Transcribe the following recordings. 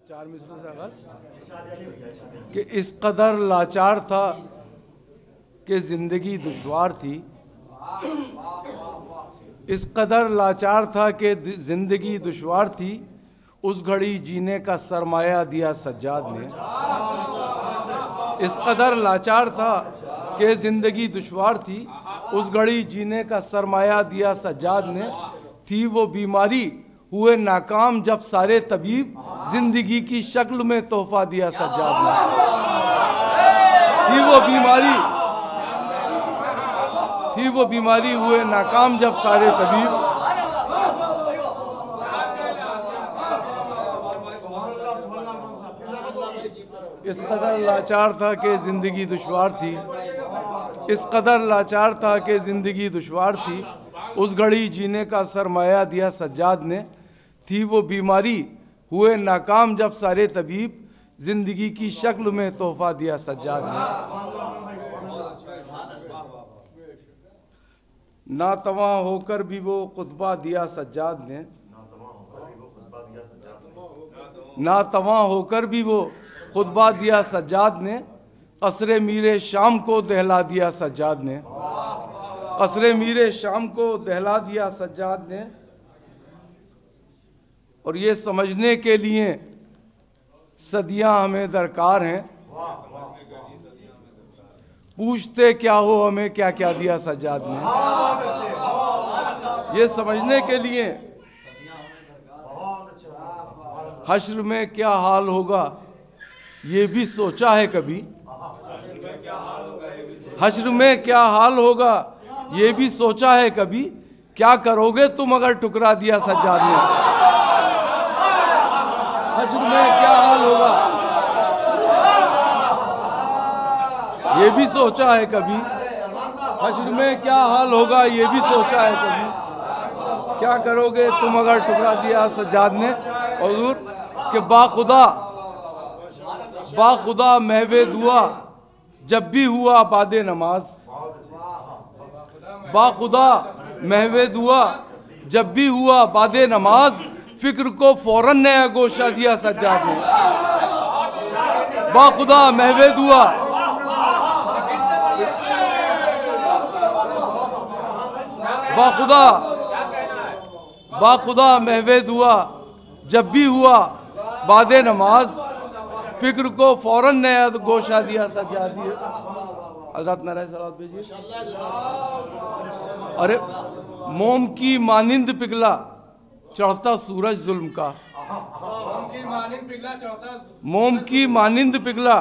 4 मिसरों से आगाज कि इस कदर लाचार था कि जिंदगी दुश्वार थी, इस कदर लाचार था कि जिंदगी दुश्वार थी, उस घड़ी जीने का सरमाया दिया सज्जाद ने। इस कदर लाचार था कि जिंदगी दुश्वार थी, उस घड़ी जीने का सरमाया दिया सज्जाद ने। थी वो बीमारी हुए नाकाम जब सारे तबीब, जिंदगी की शक्ल में तोहफा दिया सज्जाद ने। थी वो बीमारी हुए नाकाम जब सारे तबीब, इस कदर लाचार था कि जिंदगी दुश्वार थी, इस कदर लाचार था कि जिंदगी दुश्वार थी, उस घड़ी जीने का सरमाया दिया सज्जाद ने। थी वो बीमारी हुए नाकाम जब सारे तबीब, जिंदगी की शक्ल में तोहफा दिया सज्जाद ने। नातवा होकर भी वो खुतबा दिया सज्जाद ने, नातवा होकर भी वो खुतबा दिया सज्जाद ने। कसरे मीरे शाम को दहला दिया सज्जाद ने, कसरे मीरे शाम को दहला दिया सज्जाद ने। और ये समझने के लिए सदियां हमें दरकार हैं, पूछते क्या हो हमें क्या क्या दिया सज्जाद ने। ये समझने के लिए हश्र में क्या हाल होगा ये भी सोचा है कभी, हश्र में क्या हाल होगा ये भी सोचा है कभी। क्या करोगे तुम अगर ठुकरा दिया सज्जाद ने, हश्र में क्या हाल होगा ये भी सोचा है कभी, हश्र में क्या हाल होगा ये भी सोचा है कभी। क्या करोगे तुम अगर ठुकरा दिया सज्जाद ने। हुजूर कि बाखुदा महवे दुआ जब भी हुआ बादे नमाज, बाखुदा महवे दुआ जब भी हुआ बादे नमाज, फिक्र को फौरन नया गोशा दिया सज्जाद ने। बाखुदा महवे दुआ, बाखुदा महवे दुआ जब भी हुआ बादे नमाज, फिक्र को फौरन नया गोशा दिया सज्जाद ने। हज़रत नारे सलावत भेजिए। अरे मोम की मानिंद पिघला चढ़ता सूरज जुल्म का, मोम की मानिंद पिघला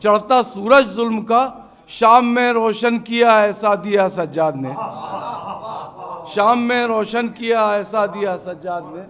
चढ़ता सूरज जुल्म का, शाम में रोशन किया ऐसा दिया सज्जाद ने, शाम में रोशन किया ऐसा दिया सज्जाद ने।